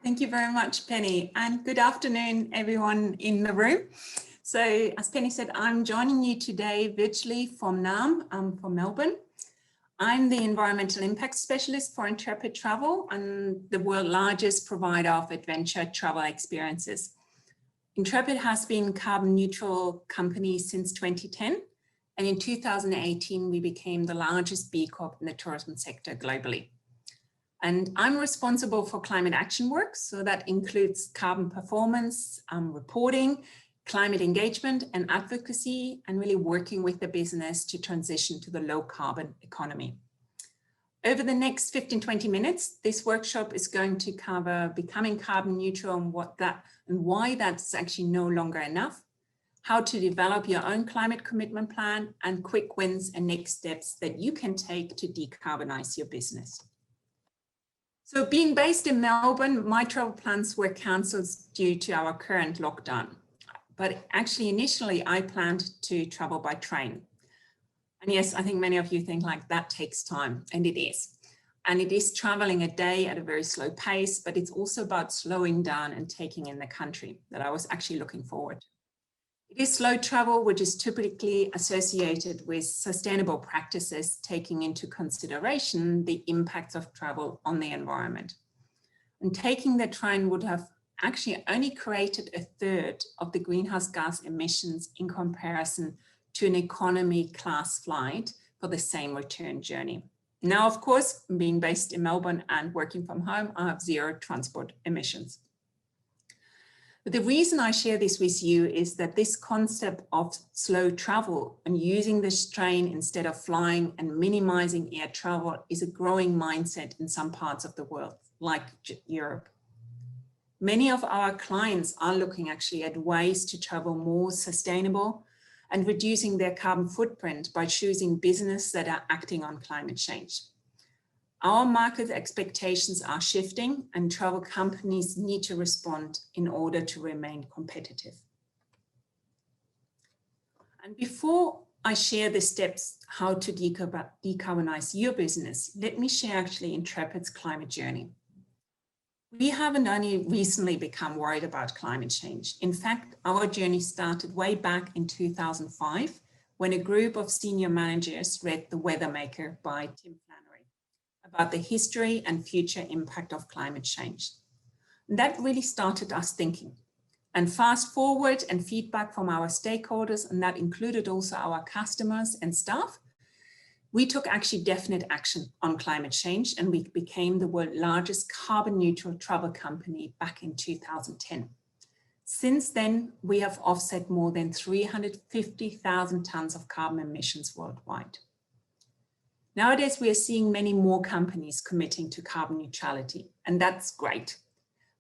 Thank you very much, Penny, and good afternoon, everyone in the room. So, as Penny said, I'm joining you today virtually from NAM, from Melbourne. I'm the Environmental Impact Specialist for Intrepid Travel and the world's largest provider of adventure travel experiences. Intrepid has been a carbon neutral company since 2010, and in 2018, we became the largest B Corp in the tourism sector globally. And I'm responsible for climate action work, so that includes carbon performance, reporting, climate engagement and advocacy, and really working with the business to transition to the low carbon economy. Over the next 15-20 minutes, this workshop is going to cover becoming carbon neutral and why that's actually no longer enough, how to develop your own climate commitment plan, and quick wins and next steps that you can take to decarbonize your business. So being based in Melbourne, my travel plans were cancelled due to our current lockdown. But actually, initially, I planned to travel by train. And yes, I think many of you think like that takes time, and it is. And it is traveling a day at a very slow pace, but it's also about slowing down and taking in the country that I was actually looking forward to. It is slow travel, which is typically associated with sustainable practices, taking into consideration the impacts of travel on the environment. And taking the train would have actually only created a third of the greenhouse gas emissions in comparison to an economy class flight for the same return journey. Now, of course, being based in Melbourne and working from home, I have zero transport emissions. But the reason I share this with you is that this concept of slow travel and using this train instead of flying and minimizing air travel is a growing mindset in some parts of the world, like Europe. Many of our clients are looking actually at ways to travel more sustainable and reducing their carbon footprint by choosing business that are acting on climate change. Our market expectations are shifting and travel companies need to respond in order to remain competitive. And before I share the steps how to decarbonize your business, let me share actually Intrepid's climate journey. We haven't only recently become worried about climate change. In fact, our journey started way back in 2005 when a group of senior managers read The Weathermaker by Tim about the history and future impact of climate change. And that really started us thinking. And fast forward and feedback from our stakeholders, and that included also our customers and staff, we took actually definite action on climate change, and we became the world's largest carbon neutral travel company back in 2010. Since then, we have offset more than 350,000 tons of carbon emissions worldwide. Nowadays, we are seeing many more companies committing to carbon neutrality, and that's great.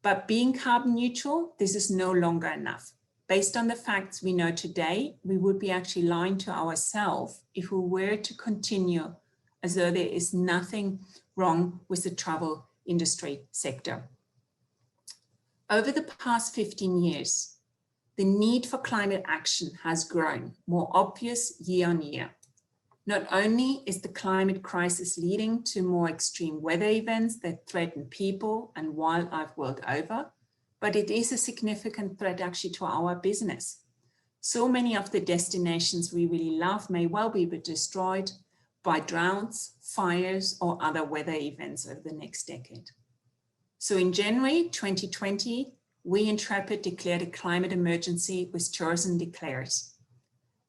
But being carbon neutral, this is no longer enough. Based on the facts we know today, we would be actually lying to ourselves if we were to continue as though there is nothing wrong with the travel industry sector. Over the past 15 years, the need for climate action has grown more obvious year on year. Not only is the climate crisis leading to more extreme weather events that threaten people and wildlife world over, but it is a significant threat actually to our business. So many of the destinations we really love may well be destroyed by droughts, fires, or other weather events over the next decade. So in January 2020, we Intrepid declared a climate emergency with Tourism Declares,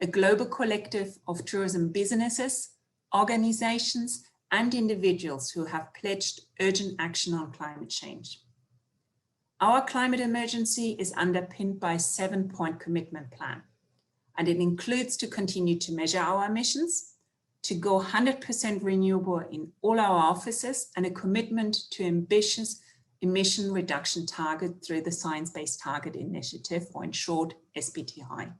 a global collective of tourism businesses, organizations, and individuals who have pledged urgent action on climate change. Our climate emergency is underpinned by a 7-point commitment plan, and it includes to continue to measure our emissions, to go 100% renewable in all our offices, and a commitment to ambitious emission reduction target through the Science Based Targets initiative, or in short, SBTi.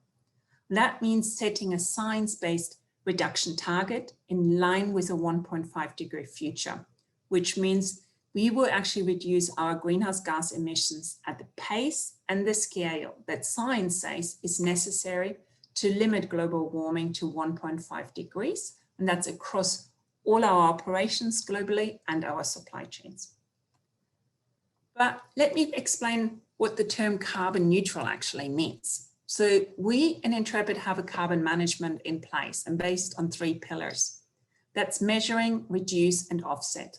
That means setting a science-based reduction target in line with a 1.5-degree future, which means we will actually reduce our greenhouse gas emissions at the pace and the scale that science says is necessary to limit global warming to 1.5 degrees, and that's across all our operations globally and our supply chains. But let me explain what the term carbon neutral actually means. So we in Intrepid have a carbon management in place and based on 3 pillars. That's measuring, reduce, and offset.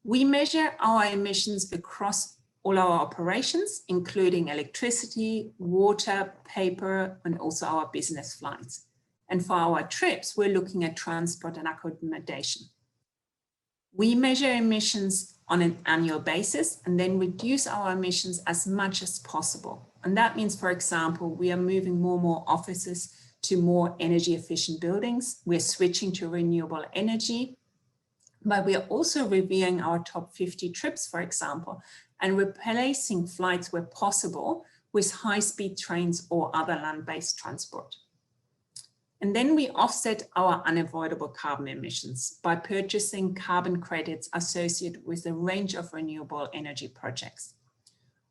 We measure our emissions across all our operations, including electricity, water, paper, and also our business flights. And for our trips, we're looking at transport and accommodation. We measure emissions on an annual basis and then reduce our emissions as much as possible. And that means, for example, we are moving more and more offices to more energy efficient buildings. We're switching to renewable energy, but we are also reviewing our top 50 trips, for example, and replacing flights where possible with high-speed trains or other land-based transport. And then we offset our unavoidable carbon emissions by purchasing carbon credits associated with a range of renewable energy projects.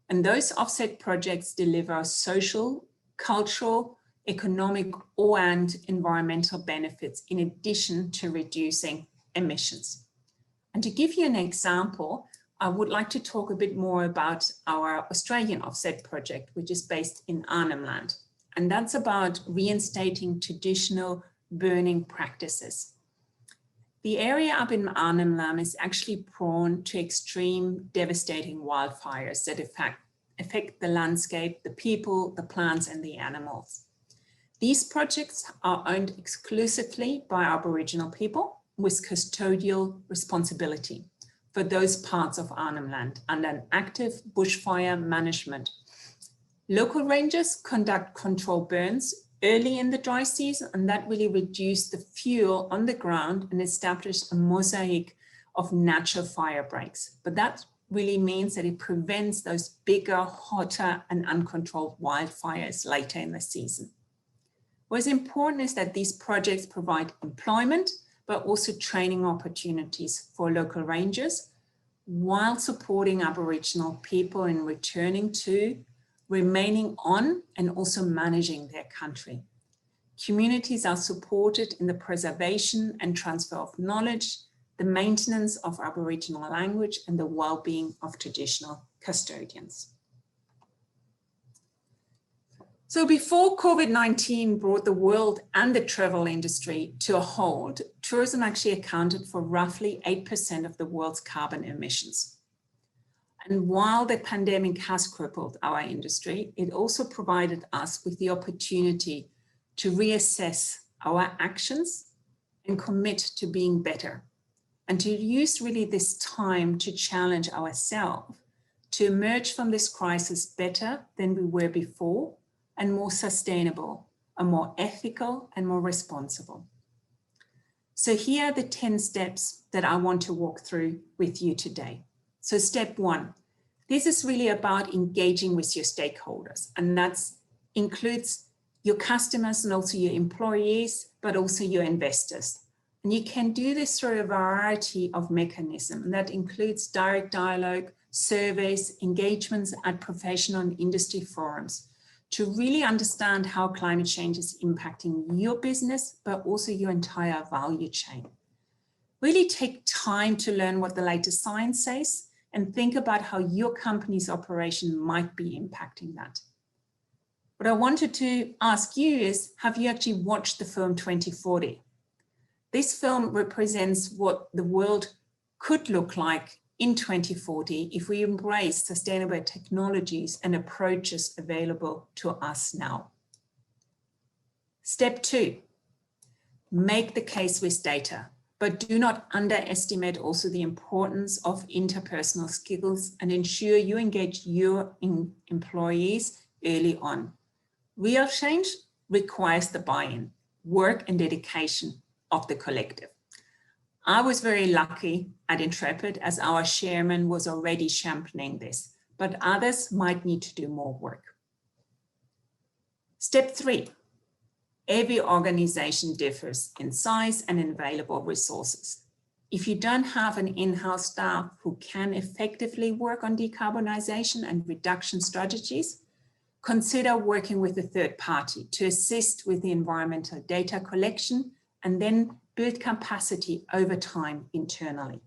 And those offset projects deliver social, cultural, economic, and environmental benefits in addition to reducing emissions. And to give you an example, I would like to talk a bit more about our Australian offset project, which is based in Arnhem Land. And that's about reinstating traditional burning practices. The area up in Arnhem Land is actually prone to extreme, devastating wildfires that affect the landscape, the people, the plants, and the animals. These projects are owned exclusively by Aboriginal people with custodial responsibility for those parts of Arnhem Land under an active bushfire management. Local rangers conduct controlled burns early in the dry season, and that really reduced the fuel on the ground and established a mosaic of natural fire breaks. But that really means that it prevents those bigger, hotter, and uncontrolled wildfires later in the season. What's important is that these projects provide employment, but also training opportunities for local rangers while supporting Aboriginal people in returning to, remaining on, and also managing their country. Communities are supported in the preservation and transfer of knowledge, the maintenance of Aboriginal language, and the well-being of traditional custodians. So before COVID-19 brought the world and the travel industry to a halt, tourism actually accounted for roughly 8% of the world's carbon emissions. And while the pandemic has crippled our industry, it also provided us with the opportunity to reassess our actions and commit to being better, and to use really this time to challenge ourselves to emerge from this crisis better than we were before, and more sustainable, and more ethical, and more responsible. So here are the 10 steps that I want to walk through with you today. So step 1, this is really about engaging with your stakeholders, and that includes your customers and also your employees, but also your investors. And you can do this through a variety of mechanisms, and that includes direct dialogue, surveys, engagements at professional and industry forums, to really understand how climate change is impacting your business, but also your entire value chain. Really take time to learn what the latest science says and think about how your company's operation might be impacting that. What I wanted to ask you is, have you actually watched the film 2040? This film represents what the world could look like in 2040 if we embrace sustainable technologies and approaches available to us now. Step 2, make the case with data, but do not underestimate also the importance of interpersonal skills, and ensure you engage your employees early on. Real change requires the buy-in, work and dedication of the collective. I was very lucky at Intrepid, as our chairman was already championing this, but others might need to do more work. Step 3, every organization differs in size and in available resources. If you don't have an in-house staff who can effectively work on decarbonization and reduction strategies, consider working with a third party to assist with the environmental data collection, and then build capacity over time internally.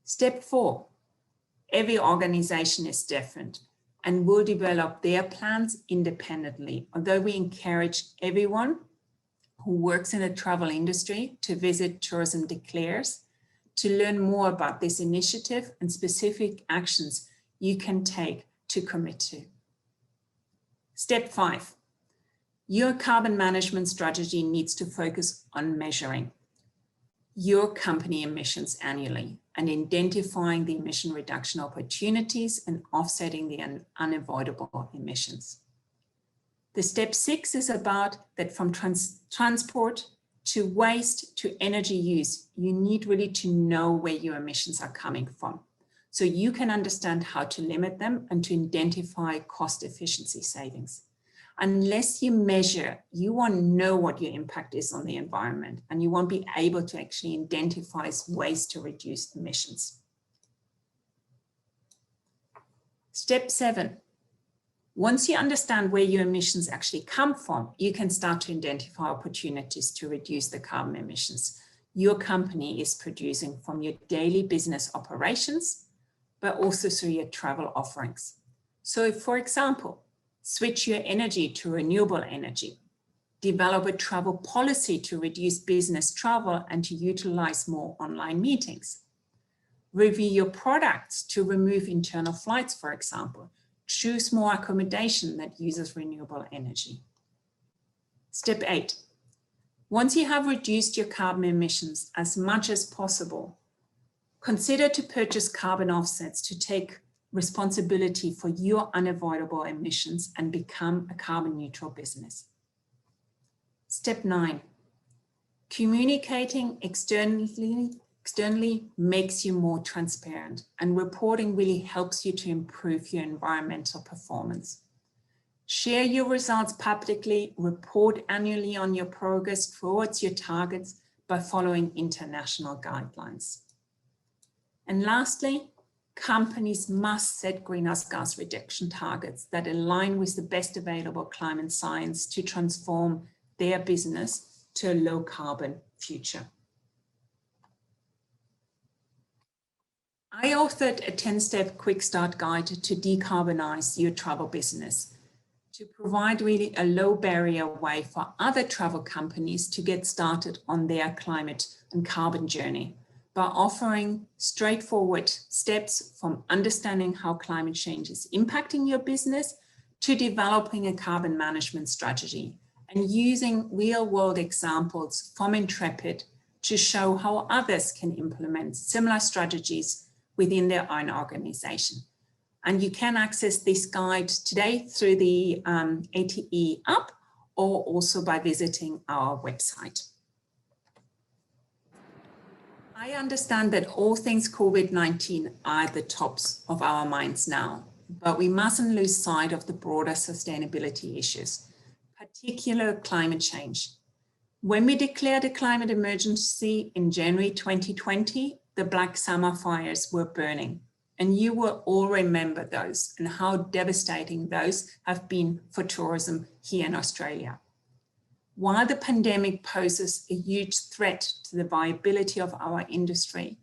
Step 4, Every organization is different and will develop their plans independently, although we encourage everyone who works in the travel industry to visit Tourism Declares to learn more about this initiative and specific actions you can take to commit to. Step 5. Your carbon management strategy needs to focus on measuring your company emissions annually and identifying the emission reduction opportunities and offsetting the unavoidable emissions. The step 6 is about that from transport to waste to energy use, you need really to know where your emissions are coming from, so you can understand how to limit them and to identify cost efficiency savings. Unless you measure, you won't know what your impact is on the environment, and you won't be able to actually identify ways to reduce emissions. Step 7. Once you understand where your emissions actually come from, you can start to identify opportunities to reduce the carbon emissions your company is producing from your daily business operations, but also through your travel offerings. So, for example, switch your energy to renewable energy, develop a travel policy to reduce business travel and to utilize more online meetings, review your products to remove internal flights, for example, choose more accommodation that uses renewable energy. Step 8. Once you have reduced your carbon emissions as much as possible, consider to purchase carbon offsets to take responsibility for your unavoidable emissions and become a carbon neutral business. Step 9. Communicating externally makes you more transparent, and reporting really helps you to improve your environmental performance. Share your results publicly, report annually on your progress towards your targets by following international guidelines. And lastly, companies must set greenhouse gas reduction targets that align with the best available climate science to transform their business to a low carbon future. I authored a 10-step quick start guide to decarbonize your travel business, to provide really a low barrier way for other travel companies to get started on their climate and carbon journey by offering straightforward steps from understanding how climate change is impacting your business to developing a carbon management strategy and using real-world examples from Intrepid to show how others can implement similar strategies within their own organization. And you can access this guide today through the ATE app or also by visiting our website. I understand that all things COVID-19 are at the tops of our minds now, but we mustn't lose sight of the broader sustainability issues, particularly climate change. When we declared a climate emergency in January 2020, the Black Summer fires were burning, and you will all remember those and how devastating those have been for tourism here in Australia. While the pandemic poses a huge threat to the viability of our industry,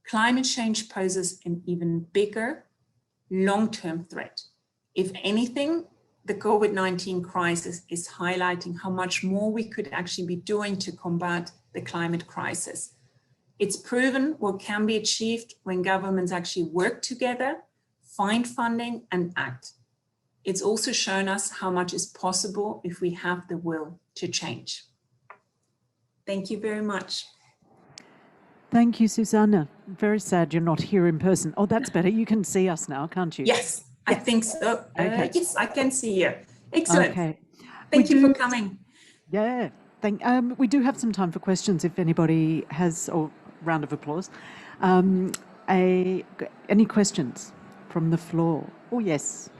climate change poses an even bigger long-term threat. If anything, the COVID-19 crisis is highlighting how much more we could actually be doing to combat the climate crisis. It's proven what can be achieved when governments actually work together, find funding and act. It's also shown us how much is possible if we have the will to change. Thank you very much. Thank you, Susanne. Very sad you're not here in person. Oh, that's better. You can see us now, can't you? Yes, I think so. Okay. Yes, I can see you. Excellent. Okay. Thank you for coming. Yeah. We do have some time for questions if anybody has, or round of applause. Any questions from the floor? Oh, yes.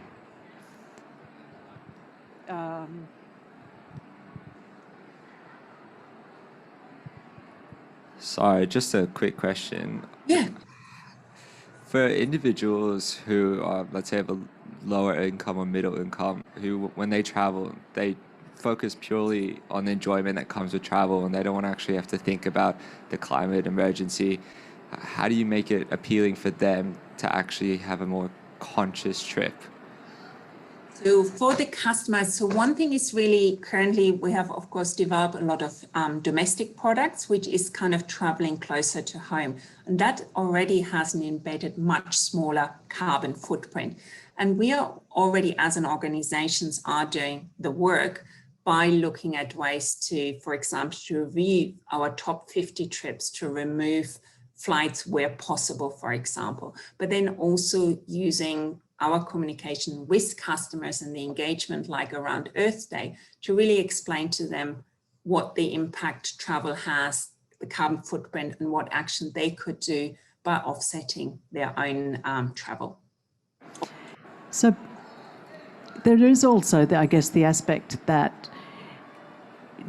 Sorry, just a quick question. Yeah. For individuals who are, let's say, have a lower income or middle income, who, when they travel, they focus purely on the enjoyment that comes with travel and they don't want to actually have to think about the climate emergency. How do you make it appealing for them to actually have a more conscious trip? So for the customers, so one thing is really currently we have, of course, developed a lot of domestic products, which is kind of traveling closer to home. And that already has an embedded much smaller carbon footprint. And we are already, as an organizations, are doing the work by looking at ways to, for example, to review our top 50 trips, to remove flights where possible, for example, but then also using our communication with customers and the engagement like around Earth Day to really explain to them what the impact travel has, the carbon footprint, and what action they could do by offsetting their own travel. So there is also, I guess, the aspect that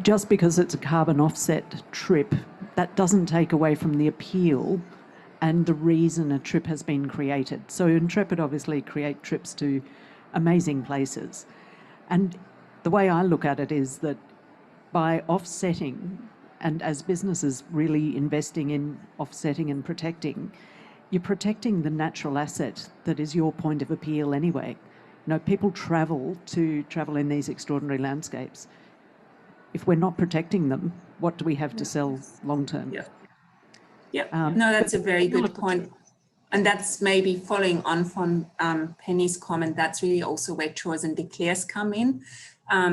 just because it's a carbon offset trip, that doesn't take away from the appeal and the reason a trip has been created. So Intrepid obviously create trips to amazing places. And the way I look at it is that by offsetting, and as businesses really investing in offsetting and protecting, you're protecting the natural asset that is your point of appeal anyway. You know, people travel in these extraordinary landscapes. If we're not protecting them, what do we have to sell long term? Yeah, no, that's a very good point. And that's maybe following on from Penny's comment, that's really also where tours and declares come in,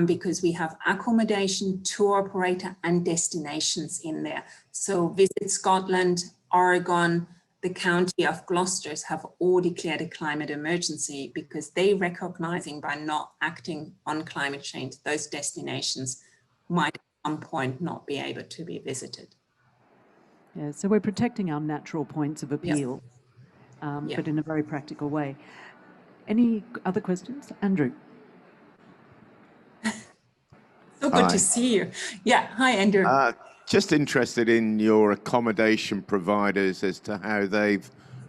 because we have accommodation, tour operator and destinations in there. So Visit Scotland, Oregon, the county of Gloucester have all declared a climate emergency because they recognizing by not acting on climate change, those destinations might at some point not be able to be visited. Yeah, so we're protecting our natural points of appeal, but in a very practical way. Any other questions? Andrew. So good to see you. Yeah, hi, Andrew. Just interested in your accommodation providers as to how they've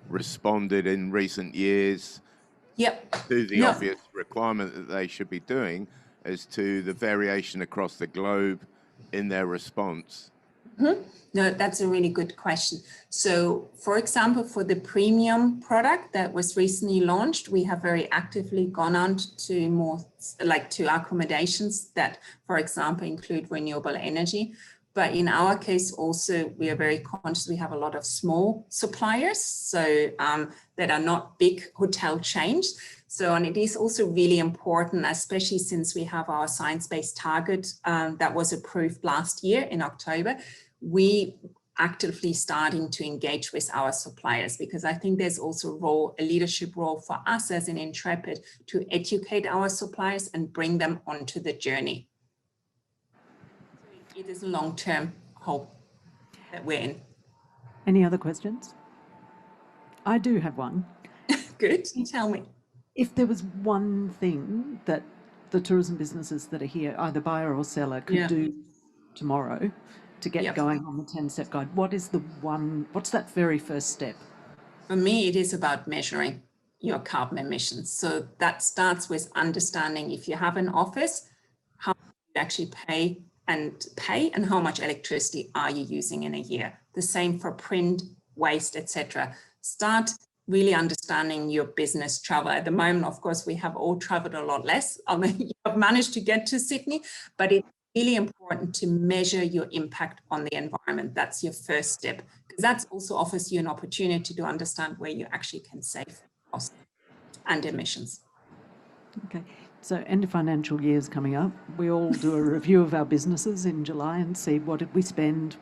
responded in recent years to the obvious requirement that they should be doing as to the variation across the globe in their response. No, that's a really good question. So, for example, for the premium product that was recently launched, we have very actively gone on to more like to accommodations that, for example, include renewable energy. But in our case, also, we are very conscious we have a lot of small suppliers, so that are not big hotel chains. So, and it is also really important, especially since we have our science-based target that was approved last year in October, we actively starting to engage with our suppliers, because I think there's also a leadership role for us as an Intrepid to educate our suppliers and bring them onto the journey. It is a long-term hope that we're in. Any other questions? I do have one. Good, tell me. If there was one thing that the tourism businesses that are here, either buyer or seller, could do tomorrow to get going on the 10-step guide, what's that very first step? For me, it is about measuring your carbon emissions. So that starts with understanding if you have an office, how much you actually pay and how much electricity are you using in a year. The same for print, waste, etc. Start really understanding your business travel. At the moment, of course, we have all traveled a lot less. I mean, you have managed to get to Sydney, but it's really important to measure your impact on the environment. That's your first step, because that also offers you an opportunity to understand where you actually can save costs and emissions. Okay, so end of financial year is coming up. We all do a review of our businesses in July and see what did we spend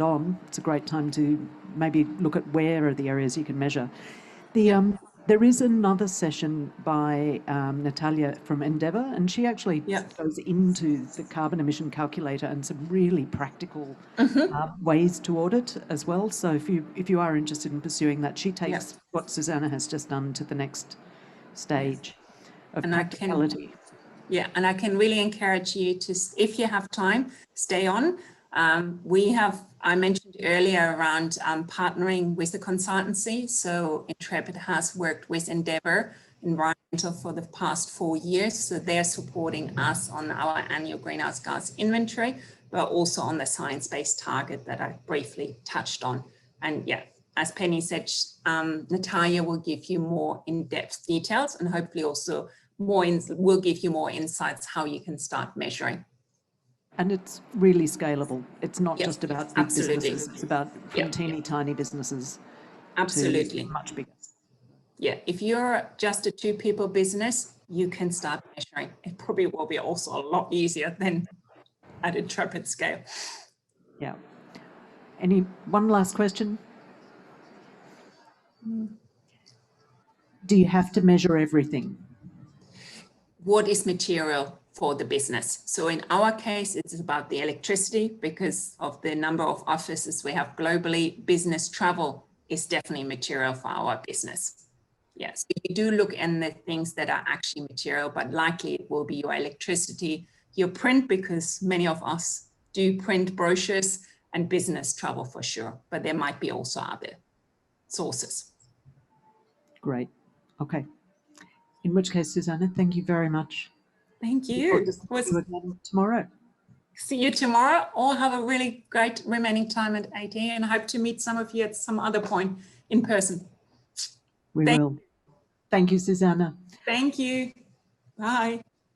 on. It's a great time to maybe look at where are the areas you can measure. There is another session by Natalia from Endeavour, and she actually goes into the carbon emission calculator and some really practical ways to audit as well. So if you are interested in pursuing that, she takes what Susanne has just done to the next stage of practicality. And I can really encourage you to, if you have time, stay on. I mentioned earlier around partnering with the consultancy. So Intrepid has worked with Endeavour Environmental for the past 4 years. So they're supporting us on our annual greenhouse gas inventory, but also on the science-based target that I briefly touched on. And as Penny said, Natalia will give you more in-depth details, and hopefully also will give you more insights how you can start measuring. And it's really scalable. It's not just about big absolutely. businesses. It's about from teeny tiny businesses absolutely. to much bigger. Yeah, if you're just a 2-people business, you can start measuring. It probably will be also a lot easier than at Intrepid scale. Yeah. One last question? Do you have to measure everything? What is material for the business? So in our case, it's about the electricity because of the number of offices we have globally. Business travel is definitely material for our business. Yes, we do look in the things that are actually material, but likely it will be your electricity, your print, because many of us do print brochures, and business travel for sure, but there might be also other sources. Great. Okay. In which case, Susanne, thank you very much. Thank you. See you again tomorrow. See you tomorrow. All have a really great remaining time at ATE, and I hope to meet some of you at some other point in person. We will. Thank you, Susanne. Thank you. Bye.